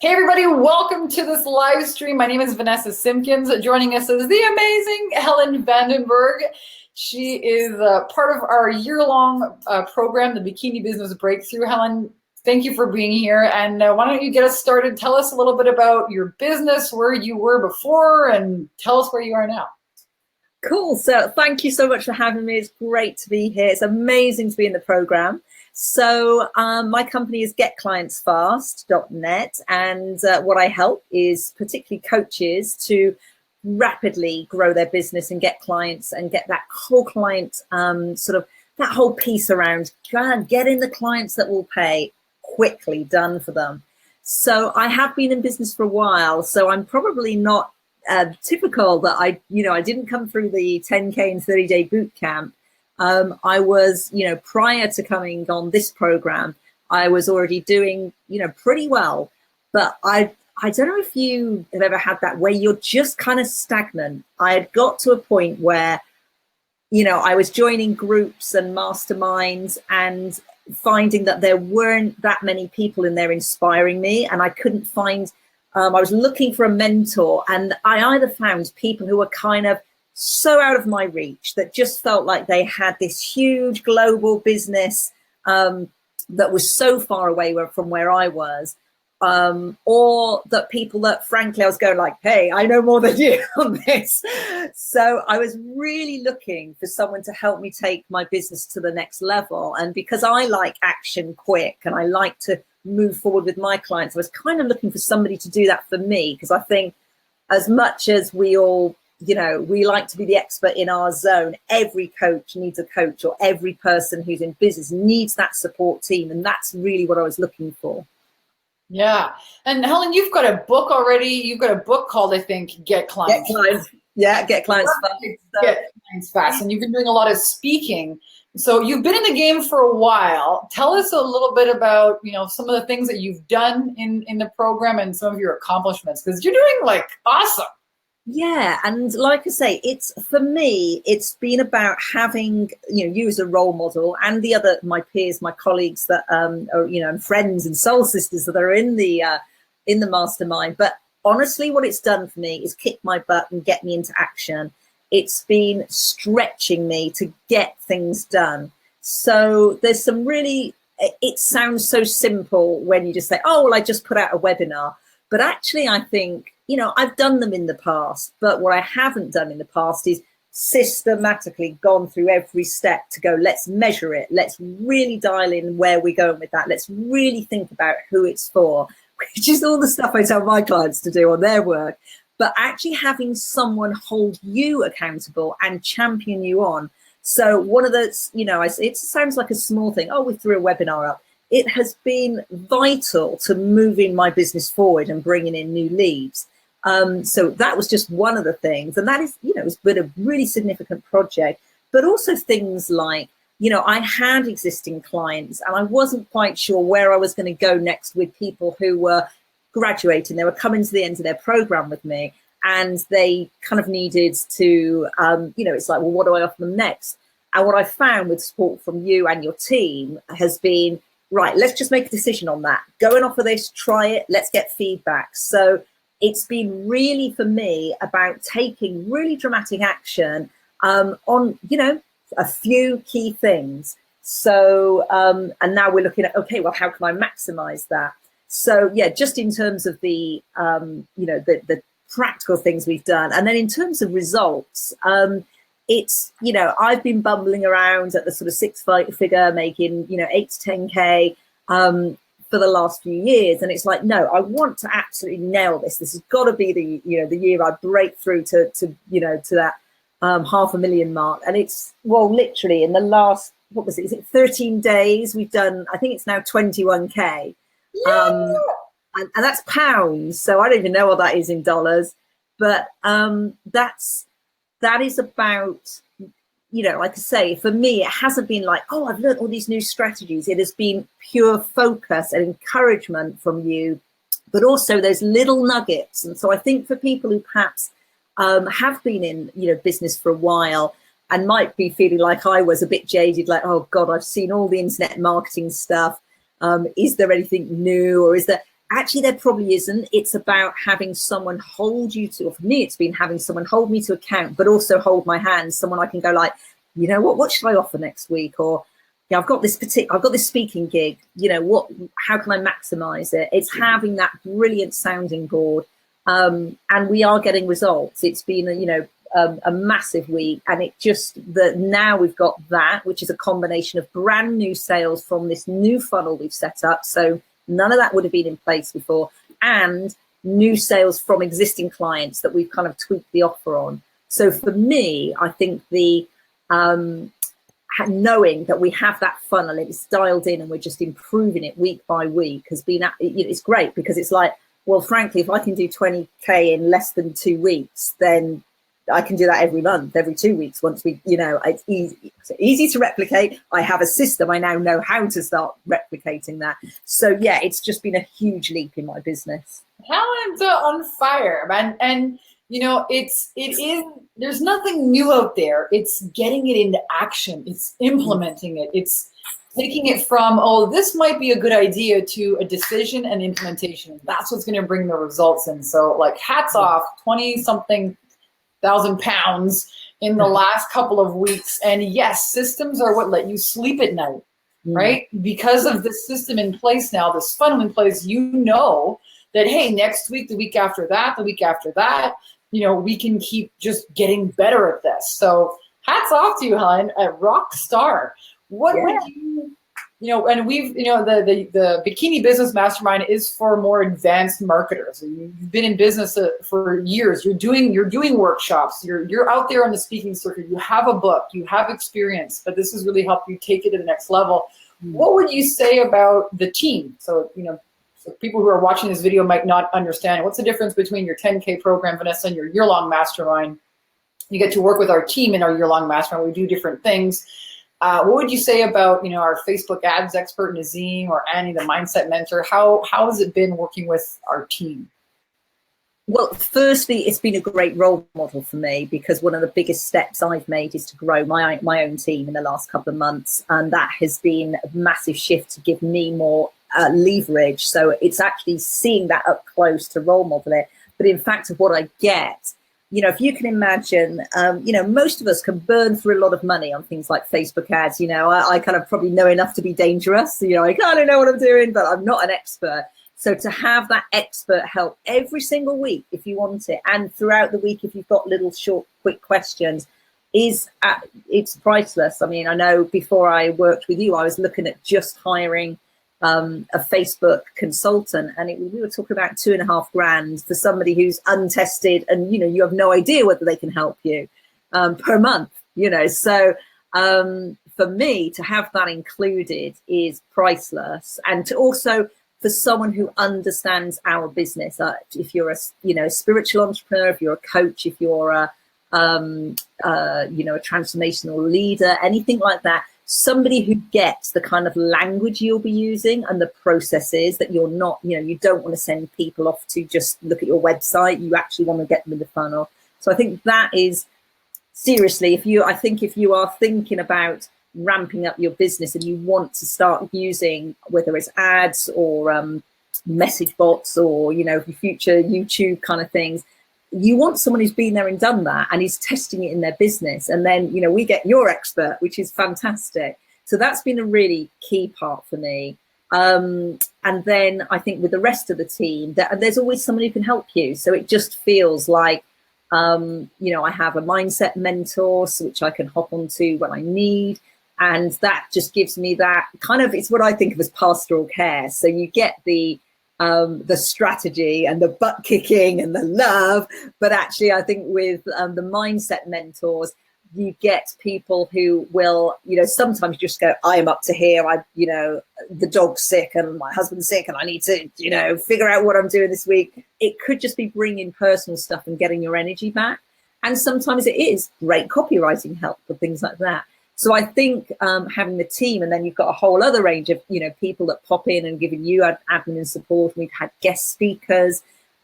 Hey everybody, welcome to this live stream. My name is Vanessa Simpkins. Joining us is the amazing Helen Vandenberg. She is part of our year-long program, the Bikini Business Breakthrough. Helen, thank you for being here. And why don't you get us started? Tell us a little bit about your business, where you were before, and tell us where you are now. Cool. So thank you so much for having me. It's great to be here. It's amazing to be in the program. So my company is getclientsfast.net, and what I help is particularly coaches to rapidly grow their business and get clients and get that whole client that whole piece around getting the clients that will pay quickly done for them. So I have been in business for a while, so I'm probably not typical that I didn't come through the 10K and 30-day boot camp. I was, prior to coming on this program, I was already doing, pretty well. But I don't know if you have ever had that where you're just kind of stagnant. I had got to a point where, I was joining groups and masterminds and finding that there weren't that many people in there inspiring me, and I couldn't find, I was looking for a mentor, and I either found people who were kind of so out of my reach that just felt like they had this huge global business that was so far away from where I was, or that people that frankly I was going like, hey, I know more than you on this. So I was really looking for someone to help me take my business to the next level. And because I like action quick and I like to move forward with my clients, I was kind of looking for somebody to do that for me, because I think as much as we all we like to be the expert in our zone, every coach needs a coach, or every person who's in business needs that support team. And that's really what I was looking for. Yeah. And Helen, you've got a book already. You've got a book called, I think, Get Clients. Yeah, Get Clients Fast. Get Clients Fast. And you've been doing a lot of speaking. So you've been in the game for a while. Tell us a little bit about, some of the things that you've done in the program and some of your accomplishments, because you're doing awesome. Yeah, and like I say, for me, it's been about having you as a role model, and my peers, my colleagues that and friends and soul sisters that are in the mastermind. But honestly, what it's done for me is kick my butt and get me into action. It's been stretching me to get things done. So there's some really, it sounds so simple when you just say, oh, well, I just put out a webinar. But actually, I think, I've done them in the past, but what I haven't done in the past is systematically gone through every step to go, let's measure it. Let's really dial in where we're going with that. Let's really think about who it's for, which is all the stuff I tell my clients to do on their work. But actually having someone hold you accountable and champion you on. So one of those, it sounds like a small thing. Oh, we threw a webinar up. It has been vital to moving my business forward and bringing in new leads. So that was just one of the things. And that is, it's been a really significant project, but also things like, I had existing clients and I wasn't quite sure where I was going to go next with people who were graduating. They were coming to the end of their program with me, and they kind of needed to, it's like, well, what do I offer them next? And what I found with support from you and your team has been, right, let's just make a decision on that. Go and offer this, try it, let's get feedback. So it's been really, for me, about taking really dramatic action on, a few key things. So, and now we're looking at, okay, well, how can I maximize that? So, yeah, just in terms of the, the practical things we've done. And then in terms of results, it's, I've been bumbling around at the sort of six-figure, making, 8 to 10K for the last few years. And it's like, no, I want to absolutely nail this. This has got to be the year I break through to that 500,000 mark. And it's, well, literally in the last, what was it? Is it 13 days? We've done, I think it's now 21K. Yeah. And that's pounds. So I don't even know what that is in dollars. But that is about, like I say, for me, it hasn't been like, oh, I've learned all these new strategies. It has been pure focus and encouragement from you, but also those little nuggets. And so I think for people who perhaps have been in, business for a while and might be feeling like I was a bit jaded, like, oh God, I've seen all the internet marketing stuff. Is there anything new, or is there, actually there probably isn't. It's about having someone hold you to, or for me, it's been having someone hold me to account, but also hold my hand, someone I can go like, you know what should I offer next week? Or, yeah, I've got this speaking gig, you know, how can I maximize it? It's having that brilliant sounding board. And we are getting results. It's been, a massive week, and it just that now we've got that, which is a combination of brand new sales from this new funnel we've set up. So none of that would have been in place before, and new sales from existing clients that we've kind of tweaked the offer on. So for me, I think the knowing that we have that funnel, it's dialed in, and we're just improving it week by week has been, it's great, because it's like, well, frankly, if I can do 20K in less than 2 weeks, then I can do that every month, every 2 weeks. Once we, it's easy to replicate. I have a system. I now know how to start replicating that. So yeah, it's just been a huge leap in my business. Helen's on fire, man. And there's nothing new out there. It's getting it into action. It's implementing it. It's taking it from, oh, this might be a good idea, to a decision and implementation. That's what's going to bring the results in. So like, hats off, 20-something thousand pounds in the last couple of weeks. And yes, systems are what let you sleep at night, right? Because of this system in place now, this funnel in place, that, hey, next week, the week after that, the week after that, we can keep just getting better at this. So hats off to you, Helen, a rock star. What would and we've, the Bikini Business Mastermind is for more advanced marketers. You've been in business for years. You're doing workshops. You're out there on the speaking circuit. You have a book. You have experience. But this has really helped you take it to the next level. What would you say about the team? So so people who are watching this video might not understand. What's the difference between your 10K program, Vanessa, and your year-long mastermind? You get to work with our team in our year-long mastermind. We do different things. What would you say about, our Facebook ads expert, Nazim, or Annie, the mindset mentor? How has it been working with our team? Well, firstly, it's been a great role model for me, because one of the biggest steps I've made is to grow my own team in the last couple of months. And that has been a massive shift to give me more leverage. So it's actually seeing that up close to role model it. But in fact, of what I get, if you can imagine, most of us can burn through a lot of money on things like Facebook ads. I kind of probably know enough to be dangerous. I kind of know what I'm doing, but I'm not an expert. So to have that expert help every single week, if you want it, and throughout the week, if you've got little short, quick questions, it's priceless. I mean, I know before I worked with you, I was looking at just hiring a Facebook consultant, and we were talking about $2,500 for somebody who's untested, and you have no idea whether they can help you per month. So for me to have that included is priceless, and to also for someone who understands our business. If you're a spiritual entrepreneur, if you're a coach, if you're a transformational leader, anything like that. Somebody who gets the kind of language you'll be using and the processes, that you're not, you don't want to send people off to just look at your website. You actually want to get them in the funnel. So I think that is seriously, if you are thinking about ramping up your business and you want to start using, whether it's ads or message bots or, future YouTube kind of things, you want someone who's been there and done that and is testing it in their business. And then, we get your expert, which is fantastic. So that's been a really key part for me. And then I think with the rest of the team, there's always someone who can help you. So it just feels like, I have a mindset mentor, which I can hop onto when I need. And that just gives me that kind of, it's what I think of as pastoral care. So you get the strategy and the butt kicking and the love, but actually I think with the mindset mentors, you get people who will, sometimes just go, I am up to here. The dog's sick and my husband's sick and I need to, figure out what I'm doing this week. It could just be bringing personal stuff and getting your energy back. And sometimes it is great copywriting help for things like that. So I think having the team, and then you've got a whole other range of, people that pop in and giving you admin and support. We've had guest speakers.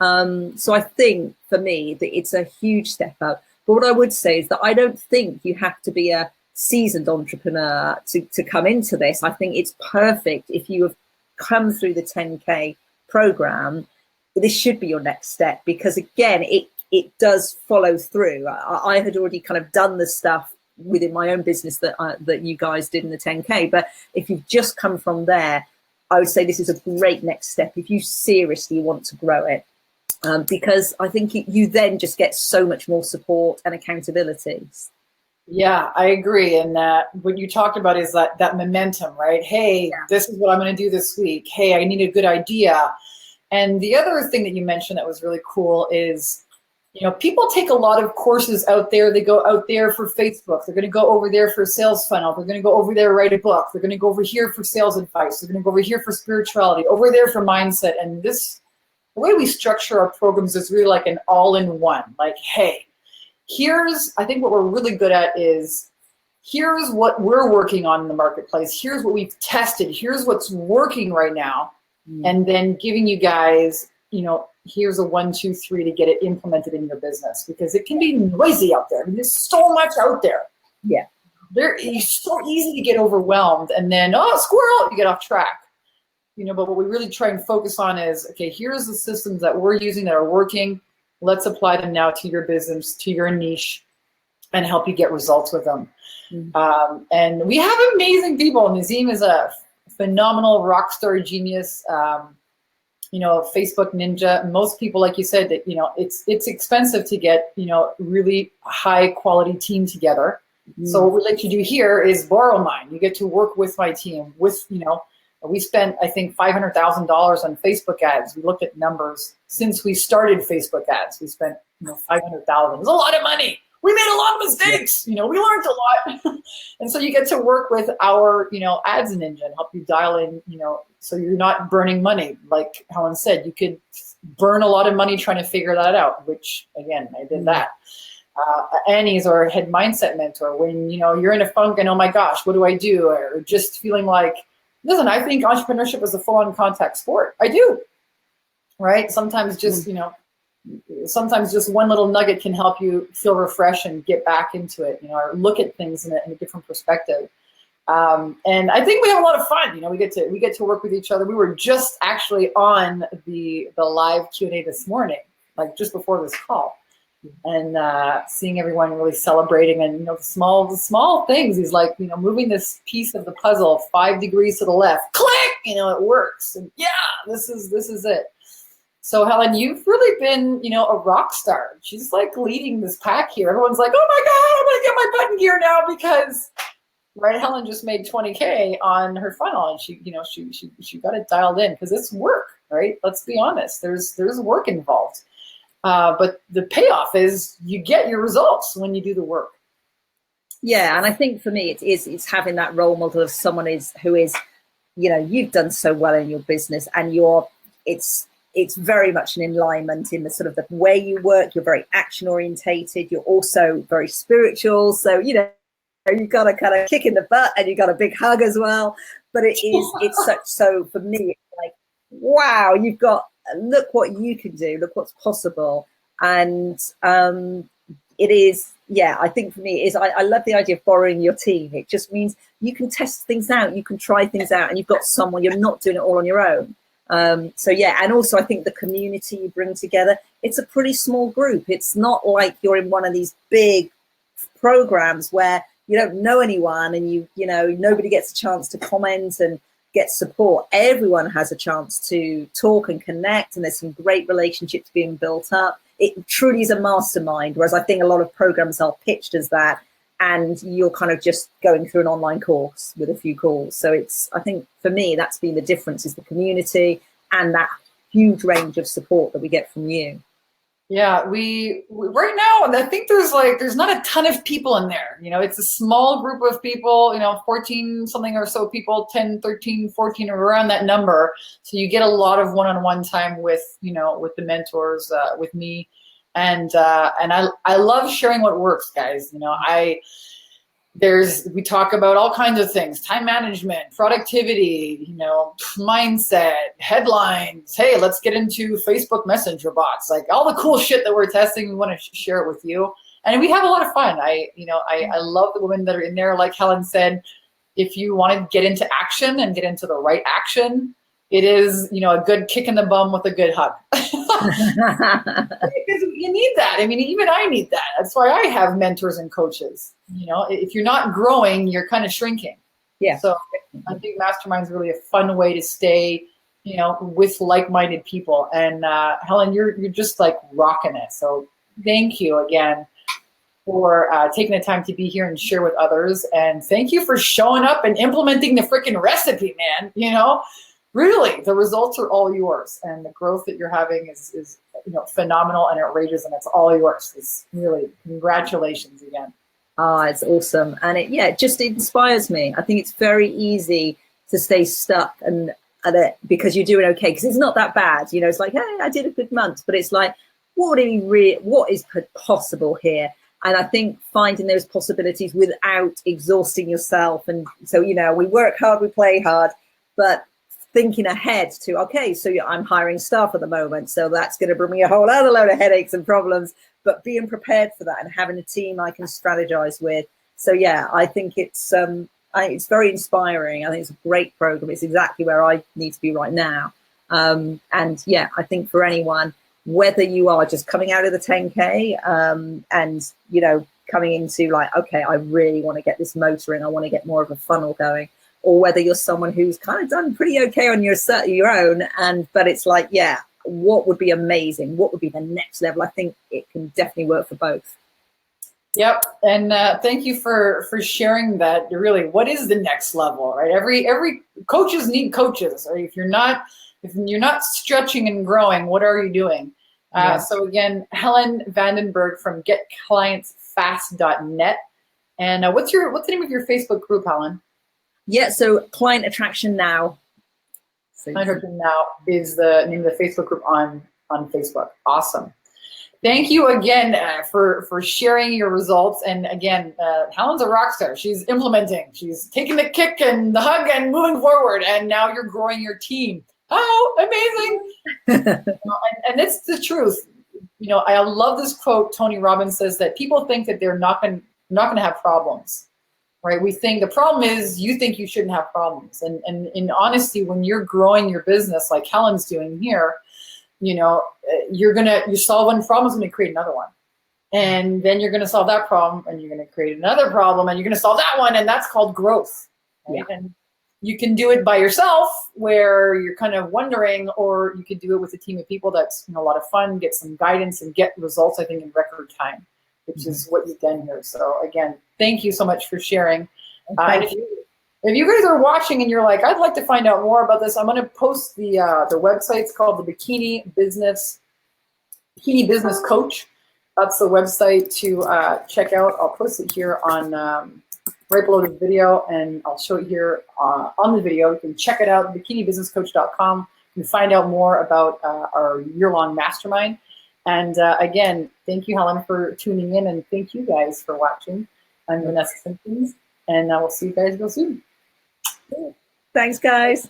So I think for me that it's a huge step up. But what I would say is that I don't think you have to be a seasoned entrepreneur to come into this. I think it's perfect if you have come through the 10K program, this should be your next step, because again, it does follow through. I had already kind of done the stuff within my own business that you guys did in the 10K. But if you've just come from there, I would say this is a great next step if you seriously want to grow it, because I think you then just get so much more support and accountability. Yeah, I agree. And what you talked about is that momentum, right? Hey, this is what I'm going to do this week. Hey, I need a good idea. And the other thing that you mentioned that was really cool is, people take a lot of courses out there. They go out there for Facebook. They're going to go over there for a sales funnel. They're going to go over there, write a book. They're going to go over here for sales advice. They're going to go over here for spirituality, over there for mindset. And the way we structure our programs is really like an all-in-one. Like, hey, I think what we're really good at is, here's what we're working on in the marketplace. Here's what we've tested. Here's what's working right now. And then giving you guys, here's a 1, 2, 3 to get it implemented in your business, because it can be noisy out there. I mean, there's so much out there. Yeah. It's so easy to get overwhelmed, and then, squirrel, you get off track. But what we really try and focus on is, okay, here's the systems that we're using that are working. Let's apply them now to your business, to your niche, and help you get results with them. And we have amazing people. Nazim is a phenomenal rock star genius. Facebook ninja. Most people, like you said, that it's expensive to get really high quality team together. So what we like to do here is borrow mine. You get to work with my team. We spent, I think, $500,000 on Facebook ads. We looked at numbers since we started Facebook ads. We spent $500,000. It's a lot of money. We made a lot of mistakes. We learned a lot. And so you get to work with our ads ninja and help you dial in, so you're not burning money. Like Helen said, you could burn a lot of money trying to figure that out, which again, I did that. Annie's our head mindset mentor. When you're in a funk and, oh my gosh, what do I do? Or just feeling like, listen, I think entrepreneurship is a full-on contact sport. I do, right? Sometimes just sometimes just one little nugget can help you feel refreshed and get back into it, or look at things in a different perspective. And I think we have a lot of fun. We get to work with each other. We were just actually on the live Q&A this morning, like just before this call, and seeing everyone really celebrating, and the small things. He's like, moving this piece of the puzzle 5 degrees to the left, click, it works. And this is it. So Helen, you've really been, a rock star. She's like leading this pack here. Everyone's like, oh my God, I'm gonna get my button gear now, because right, Helen just made 20K on her funnel, and she got it dialed in, because it's work, right? Let's be honest. There's work involved. But the payoff is you get your results when you do the work. Yeah, and I think for me it's having that role model of someone who is, you've done so well in your business, and it's very much an alignment in the sort of the way you work. You're very action orientated. You're also very spiritual. So, you've got a kind of kick in the butt, and you got a big hug as well. But so for me, it's like, wow, look what you can do, look what's possible. And it is, I think for me I love the idea of borrowing your team. It just means you can test things out, you can try things out, and you've got someone, you're not doing it all on your own. And also I think the community you bring together, it's a pretty small group. It's not like you're in one of these big programs where you don't know anyone, and nobody gets a chance to comment and get support. Everyone has a chance to talk and connect, and there's some great relationships being built up. It truly is a mastermind, whereas I think a lot of programs are pitched as that, and you're kind of just going through an online course with a few calls. So I think for me, that's been the difference, is the community and that huge range of support that we get from you. Yeah, we right now, I think there's not a ton of people in there. It's a small group of people, 14 something or so people, 10, 13, 14, or around that number. So you get a lot of one-on-one time with the mentors, with me. And I love sharing what works, guys. We talk about all kinds of things: time management, productivity, mindset, headlines. Hey, let's get into Facebook Messenger bots, like all the cool shit that we're testing. We want to share it with you, and we have a lot of fun. I love the women that are in there. Like Helen said, if you want to get into action and get into the right action, It is, a good kick in the bum with a good hug. Because you need that. I mean, even I need that. That's why I have mentors and coaches. If you're not growing, you're kind of shrinking. Yeah. So I think Mastermind is really a fun way to stay, with like-minded people. And Helen, you're just like rocking it. So thank you again for taking the time to be here and share with others. And thank you for showing up and implementing the freaking recipe, man. Really, the results are all yours, and the growth that you're having is phenomenal and outrageous, and it's all yours. It's really, congratulations again. Oh, it's awesome. And it just inspires me. I think it's very easy to stay stuck and because you're doing okay, because it's not that bad. It's like, hey, I did a good month, but it's like, what is possible here? And I think finding those possibilities without exhausting yourself. And so, we work hard, we play hard, but thinking ahead to, okay, so I'm hiring staff at the moment, so that's going to bring me a whole other load of headaches and problems, but being prepared for that and having a team I can strategize with. So yeah, I think it's very inspiring. I think it's a great program. It's exactly where I need to be right now. And yeah, I think for anyone, whether you are just coming out of the 10K and coming into like, okay, I really want to get this motoring, I want to get more of a funnel going, or whether you're someone who's kind of done pretty okay on your own, but it's like, yeah, what would be amazing? What would be the next level? I think it can definitely work for both. Yep, and thank you for sharing that. Really, what is the next level, right? Every coaches need coaches, right? If you're not stretching and growing, what are you doing? Yeah. So again, Helen Vandenberg from GetClientsFast.net, and what's the name of your Facebook group, Helen? Yeah, so Client Attraction Now. Client Attraction Now is the name of the Facebook group on Facebook. Awesome. Thank you again for sharing your results. And again, Helen's a rock star. She's implementing. She's taking the kick and the hug and moving forward. And now you're growing your team. Oh, amazing. And it's the truth. I love this quote. Tony Robbins says that people think that they're not going to have problems. Right? We think the problem is you think you shouldn't have problems. And in honesty, when you're growing your business like Helen's doing here, you solve one problem, and create another one. And then you're going to solve that problem, and you're going to create another problem, and you're going to solve that one. And that's called growth. Right? Yeah. And you can do it by yourself where you're kind of wondering, or you could do it with a team of people that's a lot of fun, get some guidance and get results, I think, in record time, which is what you've done here. So again, thank you so much for sharing. And if you guys are watching and you're like, I'd like to find out more about this, I'm going to post the website. It's called the Bikini Business Coach. That's the website to check out. I'll post it here on right below the video, and I'll show it here on the video. You can check it out, bikinibusinesscoach.com. You can find out more about our year-long mastermind. And again, thank you, Helen, for tuning in, and thank you guys for watching. I'm Vanessa Simpkins, and I will see you guys real soon. Thanks, guys.